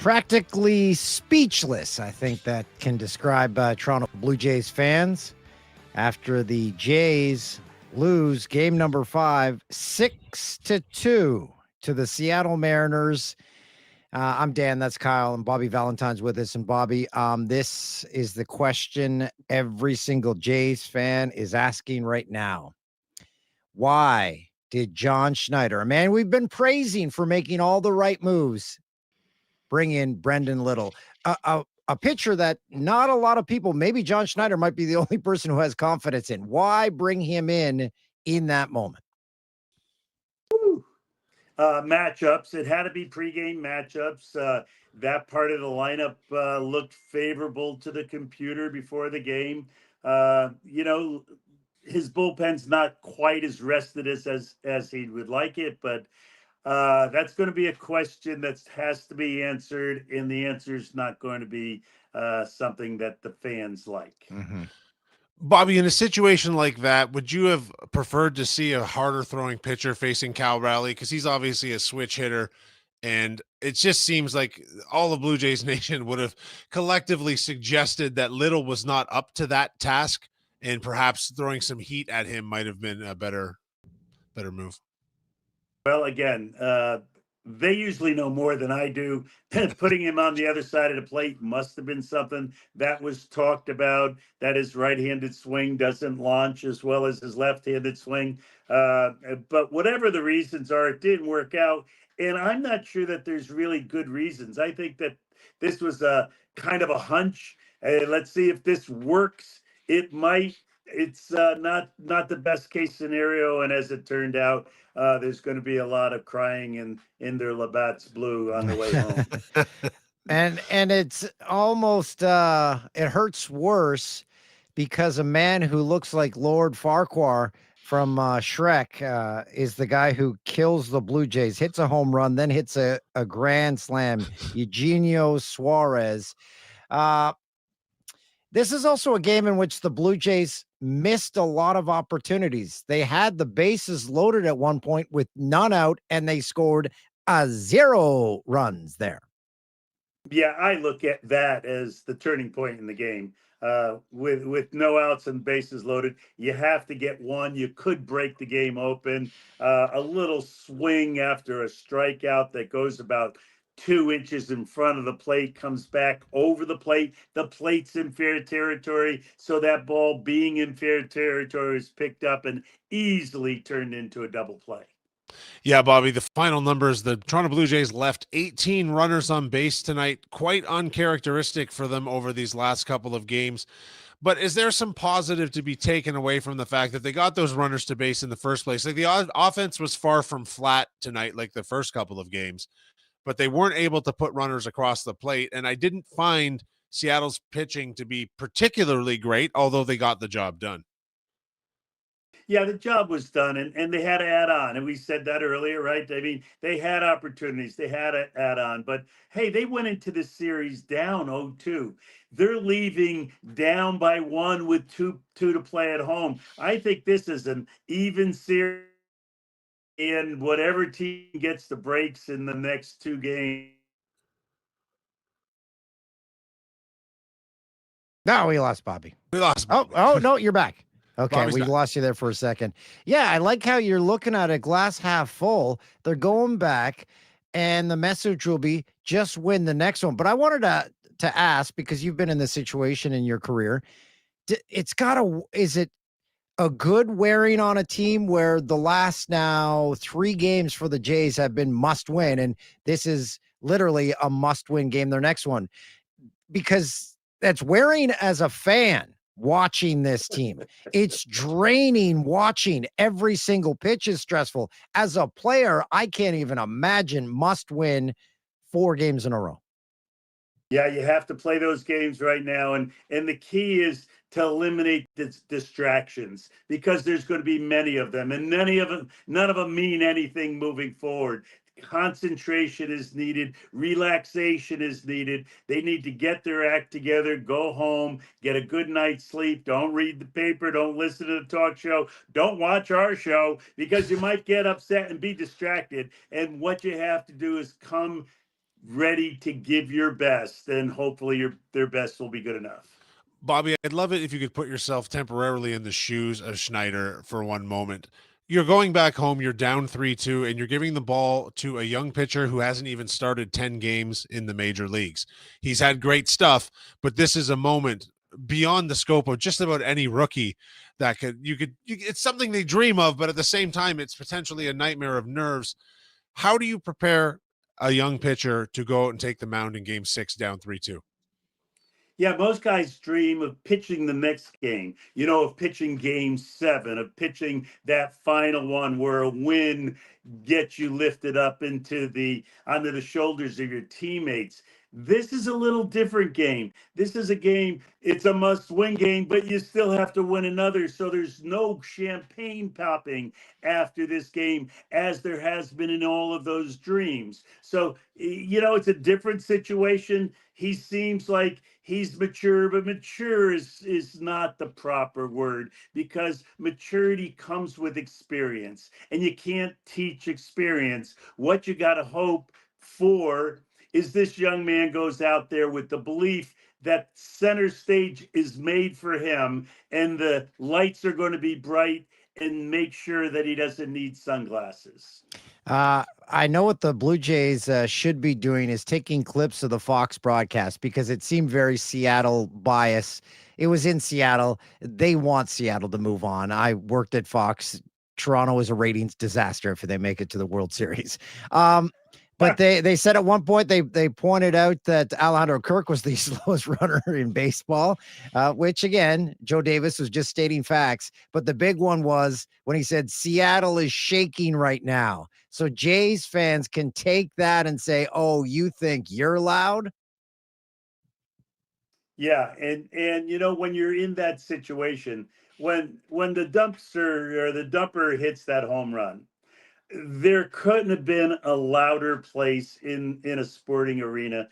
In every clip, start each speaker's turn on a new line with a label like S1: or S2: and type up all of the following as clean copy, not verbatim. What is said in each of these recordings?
S1: Practically speechless, I think that can describe Toronto Blue Jays fans after the Jays lose game number 5, 6-2 to the Seattle Mariners. I'm Dan, that's Kyle, and Bobby Valentine's with us. And Bobby, this is the question every single Jays fan is asking right now. Why did John Schneider, a man we've been praising for making all the right moves, bring in Brendan Little, a pitcher that not a lot of people, maybe John Schneider might be the only person who has confidence in? Why bring him in that moment?
S2: Matchups. It had to be pregame matchups. That part of the lineup looked favorable to the computer before the game. His bullpen's not quite as rested as he would like it, but that's going to be a question that has to be answered, and the answer is not going to be something that the fans like.
S1: Mm-hmm.
S3: Bobby, in a situation like that, would you have preferred to see a harder throwing pitcher facing Cal Raleigh? Because he's obviously a switch hitter, and it just seems like all of Blue Jays Nation would have collectively suggested that Little was not up to that task, and perhaps throwing some heat at him might have been a better move.
S2: Well, again, they usually know more than I do. Putting him on the other side of the plate must have been something that was talked about, that his right-handed swing doesn't launch as well as his left-handed swing. But whatever the reasons are, it didn't work out. And I'm not sure that there's really good reasons. I think that this was a kind of a hunch. Let's see if this works. It might. It's not the best case scenario. And as it turned out, there's going to be a lot of crying in their Labatt's blue on the way home.
S1: and it's almost it hurts worse because a man who looks like Lord Farquhar from Shrek is the guy who kills the Blue Jays, hits a home run, then hits a grand slam. Eugenio Suárez. This is also a game in which the Blue Jays missed a lot of opportunities. They had the bases loaded at one point with none out, and they scored 0 runs there.
S2: Yeah, I look at that as the turning point in the game. With no outs and bases loaded, you have to get one. You could break the game open. A little swing after a strikeout that goes about 2 inches in front of the plate, comes back over the plate. The plate's in fair territory, so that ball being in fair territory is picked up and easily turned into a double play.
S3: Yeah, Bobby, the final numbers, the Toronto Blue Jays left 18 runners on base tonight. Quite uncharacteristic for them over these last couple of games. But is there some positive to be taken away from the fact that they got those runners to base in the first place? Like, the offense was far from flat tonight, like the first couple of games, but they weren't able to put runners across the plate. And I didn't find Seattle's pitching to be particularly great, although they got the job done.
S2: Yeah, the job was done, and they had to add on. And we said that earlier, right? I mean, they had opportunities. They had to add on. But, hey, they went into this series down 0-2. They're leaving down by 1 with two to play at home. I think this is an even series, and whatever team gets the breaks in the next 2 games.
S1: No, we lost Bobby.
S3: We lost Bobby.
S1: Oh, no, you're back. Okay,
S3: Bobby's
S1: we
S3: back.
S1: lost you there for a second. Yeah, I like how you're looking at a glass half full. They're going back, and the message will be just win the next one. But I wanted to ask, because you've been in this situation in your career, is it a good wearing on a team where the last now 3 games for the Jays have been must win, and this is literally a must win game, their next one? Because that's wearing as a fan. Watching this team, it's draining. Watching every single pitch is stressful. As a player, I can't even imagine must win 4 games in a row.
S2: Yeah, you have to play those games right now, and the key is to eliminate distractions, because there's going to be many of them, and none of them mean anything moving forward. Concentration is needed. Relaxation is needed. They need to get their act together, go home, get a good night's sleep. Don't read the paper. Don't listen to the talk show. Don't watch our show, because you might get upset and be distracted. And what you have to do is come ready to give your best, and hopefully their best will be good enough.
S3: Bobby, I'd love it if you could put yourself temporarily in the shoes of Schneider for one moment. You're going back home, you're down 3-2, and you're giving the ball to a young pitcher who hasn't even started 10 games in the major leagues. He's had great stuff, but this is a moment beyond the scope of just about any rookie that it's something they dream of, but at the same time, it's potentially a nightmare of nerves. How do you prepare a young pitcher to go out and take the mound in game 6 down 3-2?
S2: Yeah, most guys dream of pitching the next game, of pitching game 7, of pitching that final one where a win gets you lifted up onto the shoulders of your teammates. This is a little different game. This is a game, it's a must-win game, but you still have to win another. So there's no champagne popping after this game, as there has been in all of those dreams. So, it's a different situation. He seems like he's mature, but mature is not the proper word, because maturity comes with experience, and you can't teach experience. What you got to hope for is this young man goes out there with the belief that center stage is made for him, and the lights are going to be bright, and make sure that he doesn't need sunglasses.
S1: I know what the Blue Jays should be doing is taking clips of the Fox broadcast, because it seemed very Seattle bias. It was in Seattle. They want Seattle to move on. I worked at Fox. Toronto is a ratings disaster if they make it to the World Series. But they said at one point they pointed out that Alejandro Kirk was the slowest runner in baseball, which again, Joe Davis was just stating facts. But the big one was when he said Seattle is shaking right now. So Jays fans can take that and say, "Oh, you think you're loud?"
S2: Yeah, and when you're in that situation, when the dumpster or the dumper hits that home run, there couldn't have been a louder place in a sporting arena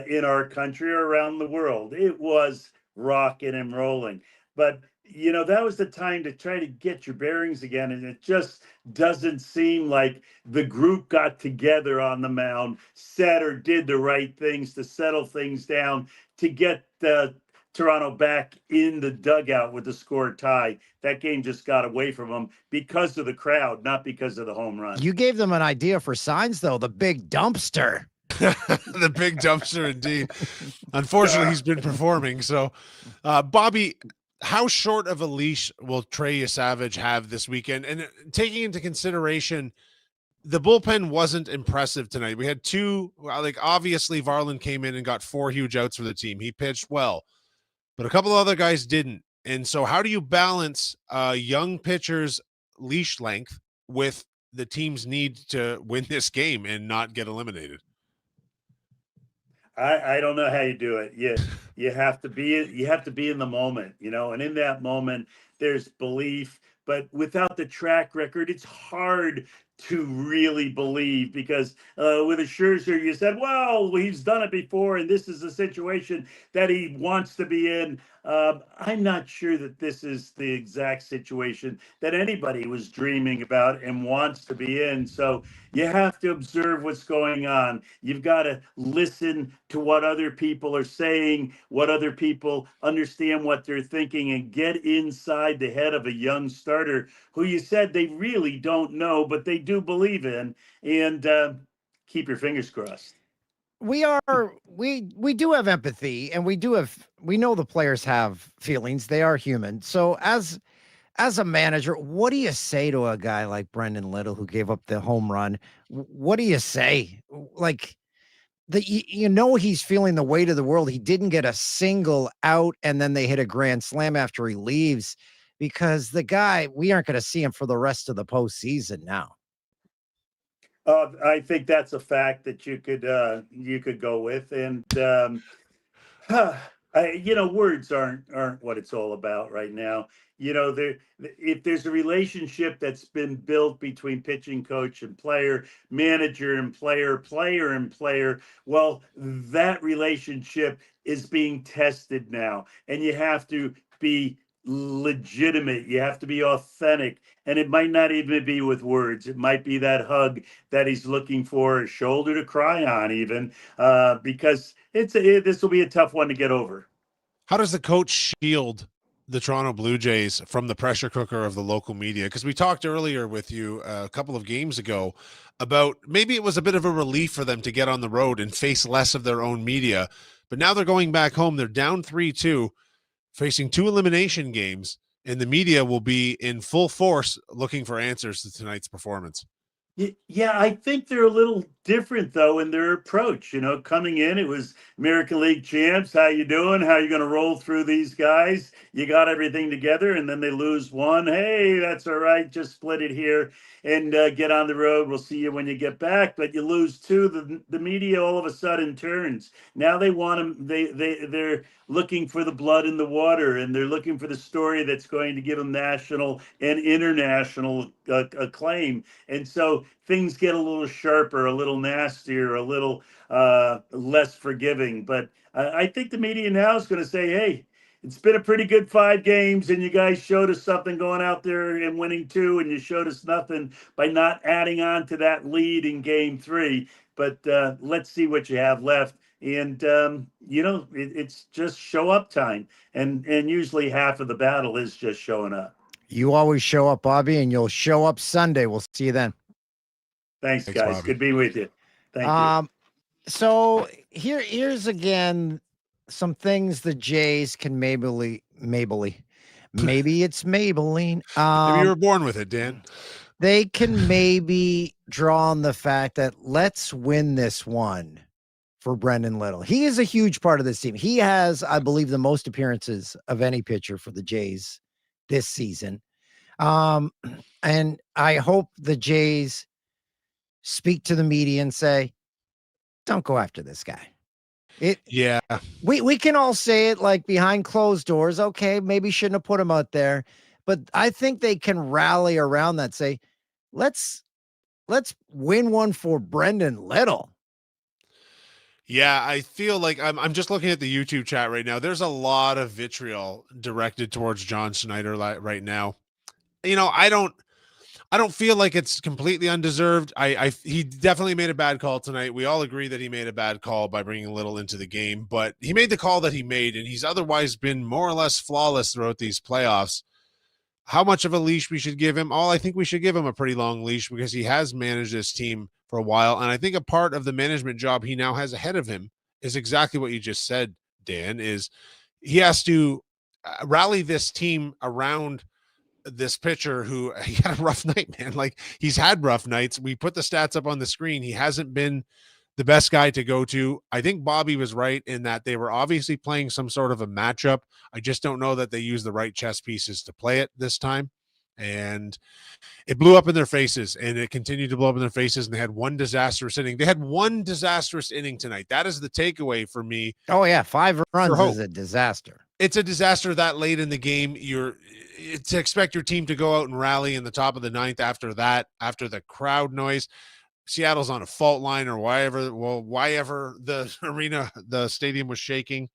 S2: in our country or around the world. It was rocking and rolling. But that was the time to try to get your bearings again, and it just doesn't seem like the group got together on the mound, said or did the right things to settle things down, to get Toronto back in the dugout with the score tie. That game just got away from them because of the crowd, not because of the home run.
S1: You gave them an idea for signs, though. The big dumpster.
S3: The big dumpster, indeed. Unfortunately, he's been performing. So, Bobby, how short of a leash will Trey Savage have this weekend? And taking into consideration, the bullpen wasn't impressive tonight. We had two, obviously Varland came in and got 4 huge outs for the team. He pitched well, but a couple of other guys didn't. And so how do you balance young pitchers' leash length with the team's need to win this game and not get eliminated?
S2: I don't know how you do it. You have to be in the moment, and in that moment there's belief, but without the track record, it's hard to really believe, because with a Scherzer, you said, well, he's done it before, and this is a situation that he wants to be in. I'm not sure that this is the exact situation that anybody was dreaming about and wants to be in. So you have to observe what's going on. You've got to listen to what other people are saying, what other people understand what they're thinking, and get inside the head of a young starter who you said they really don't know, but they do believe in, and keep your fingers crossed.
S1: We do have empathy, and we know the players have feelings. They are human. So as a manager, what do you say to a guy like Brendan Little who gave up the home run? What do you say? Like, he's feeling the weight of the world. He didn't get a single out, and then they hit a grand slam after he leaves, because the guy, we aren't going to see him for the rest of the postseason now.
S2: I think that's a fact that you could go with, and words aren't what it's all about right now. If there's a relationship that's been built between pitching coach and player, manager and player, player and player, well, that relationship is being tested now, and you have to be legitimate. You have to be authentic. And it might not even be with words. It might be that hug that he's looking for, a shoulder to cry on, even, because this will be a tough one to get over.
S3: How does the coach shield the Toronto Blue Jays from the pressure cooker of the local media? Because we talked earlier with you a couple of games ago about maybe it was a bit of a relief for them to get on the road and face less of their own media. But now they're going back home. They're down 3-2, facing 2 elimination games, and the media will be in full force looking for answers to tonight's performance.
S2: Yeah, I think they're a little different though in their approach. Coming in, it was American League champs. How you doing? How you going to roll through these guys? You got everything together, and then they lose one. Hey, that's all right. Just split it here and get on the road. We'll see you when you get back. But you lose two. The media all of a sudden turns. Now they want them. They're looking for the blood in the water, and they're looking for the story that's going to give them national and international acclaim. And so things get a little sharper, a little nastier, a little less forgiving. But I think the media now is going to say, hey, it's been a pretty good 5 games, and you guys showed us something going out there and winning 2, and you showed us nothing by not adding on to that lead in game 3. But let's see what you have left. And, it's just show up time. And usually half of the battle is just showing up.
S1: You always show up, Bobby, and you'll show up Sunday. We'll see you then.
S2: Thanks guys.
S3: Bobby.
S2: Good being with you. Thank you.
S1: So here's again some things the Jays can maybe it's Maybelline.
S3: Maybe you were born with it, Dan.
S1: They can maybe draw on the fact that let's win this one for Brendan Little. He is a huge part of this team. He has, I believe, the most appearances of any pitcher for the Jays this season. And I hope the Jays speak to the media and say, don't go after this guy. We can all say it like behind closed doors. Okay, maybe shouldn't have put him out there, but I think they can rally around that. Say, let's win one for Brendan Little.
S3: Yeah, I feel like I'm just looking at the YouTube chat right now. There's a lot of vitriol directed towards John Schneider right now. I don't feel like it's completely undeserved. He definitely made a bad call tonight. We all agree that he made a bad call by bringing Little into the game, but he made the call that he made, and he's otherwise been more or less flawless throughout these playoffs. How much of a leash we should give him? I think we should give him a pretty long leash because he has managed this team for a while, and I think a part of the management job he now has ahead of him is exactly what you just said, Dan, is he has to rally this team around this pitcher who he had a rough night, man. Like, he's had rough nights. We put the stats up on the screen. He hasn't been the best guy to go to. I think Bobby was right in that they were obviously playing some sort of a matchup. I just don't know that they used the right chess pieces to play it this time. And it blew up in their faces, and it continued to blow up in their faces. And they had one disastrous inning. They had one disastrous inning tonight. That is the takeaway for me.
S1: Oh yeah. 5 runs is a disaster.
S3: It's a disaster that late in the game. To expect your team to go out and rally in the top of the 9th after that, after the crowd noise. Seattle's on a fault line or why ever the stadium was shaking.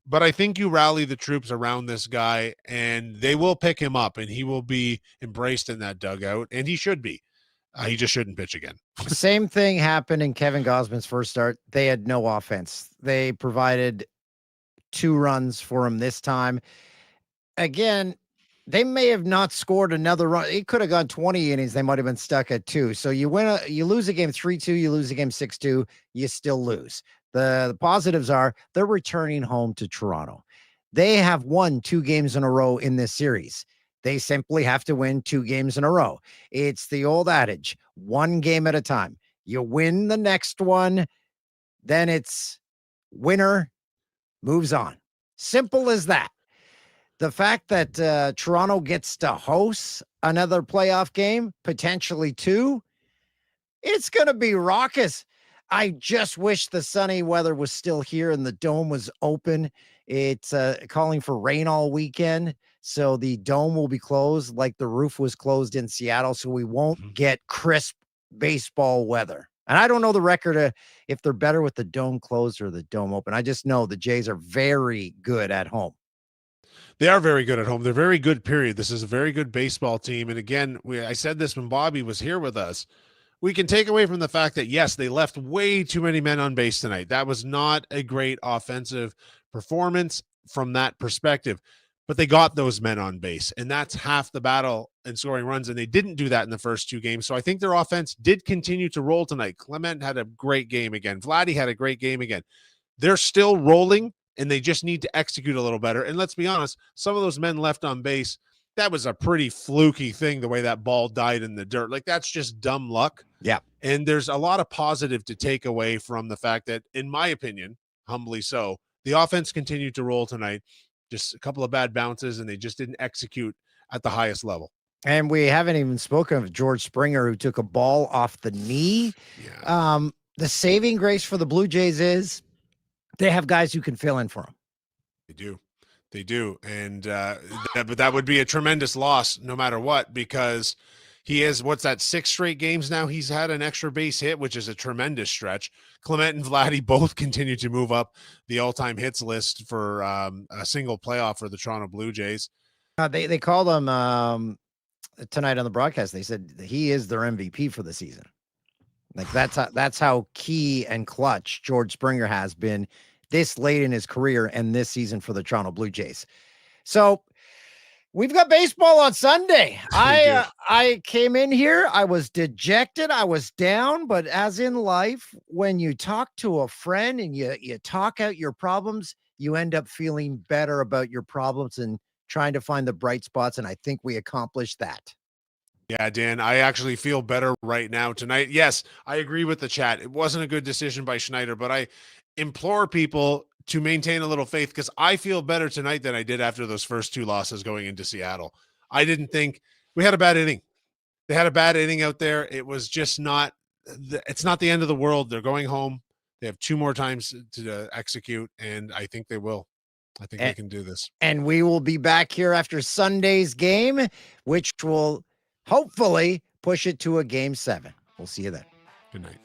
S3: But I think you rally the troops around this guy, and they will pick him up, and he will be embraced in that dugout, and he should be. He just shouldn't pitch again.
S1: Same thing happened in Kevin Gausman's first start. They had no offense. They provided 2 runs for him this time. Again, they may have not scored another run. It could have gone 20 innings. They might have been stuck at 2. So you lose a game 3-2, you lose a game 6-2, you still lose. The positives are they're returning home to Toronto. They have won 2 games in a row in this series. They simply have to win 2 games in a row. It's the old adage, 1 game at a time. You win the next one, then it's winner moves on. Simple as that. The fact that Toronto gets to host another playoff game, potentially 2, it's going to be raucous. I just wish the sunny weather was still here and the dome was open. It's calling for rain all weekend, so the dome will be closed like the roof was closed in Seattle, so we won't get crisp baseball weather. And I don't know the record if they're better with the dome closed or the dome open. I just know the Jays are very good at home.
S3: They are very good at home. They're very good, period. This is a very good baseball team. And again, I said this when Bobby was here with us. We can take away from the fact that, yes, they left way too many men on base tonight. That was not a great offensive performance from that perspective. But they got those men on base, and that's half the battle in scoring runs, and they didn't do that in the first two games. So I think their offense did continue to roll tonight. Clement had a great game again. Vladdy had a great game again. They're still rolling, and they just need to execute a little better. And let's be honest, some of those men left on base, that was a pretty fluky thing, the way that ball died in the dirt. Like, that's just dumb luck.
S1: Yeah.
S3: And there's a lot of positive to take away from the fact that, in my opinion, humbly so, the offense continued to roll tonight. Just a couple of bad bounces, and they just didn't execute at the highest level.
S1: And we haven't even spoken of George Springer, who took a ball off the knee.
S3: Yeah.
S1: The saving grace for the Blue Jays is they have guys who can fill in for them.
S3: They do. And but that would be a tremendous loss no matter what, because he is, what's that, 6 straight games now he's had an extra base hit, which is a tremendous stretch. Clement and Vladdy both continue to move up the all-time hits list for a single playoff for the Toronto Blue Jays.
S1: They called him tonight on the broadcast. They said he is their MVP for the season. Like, that's how key and clutch George Springer has been this late in his career and this season for the Toronto Blue Jays. So we've got baseball on Sunday. I came in here, I was dejected, I was down, but as in life, when you talk to a friend and you talk out your problems, you end up feeling better about your problems and trying to find the bright spots. And I think we accomplished that.
S3: Yeah, Dan, I actually feel better right now tonight. Yes, I agree with the chat. It wasn't a good decision by Schneider, but I implore people to maintain a little faith, because I feel better tonight than I did after those first 2 losses going into Seattle. I didn't think we had a bad inning. They had a bad inning out there. It was just not, it's not the end of the world. They're going home. They have 2 more times to execute, and I think they will. I think they can do this.
S1: And we will be back here after Sunday's game, which will hopefully push it to a game 7. We'll see you then.
S3: Good night.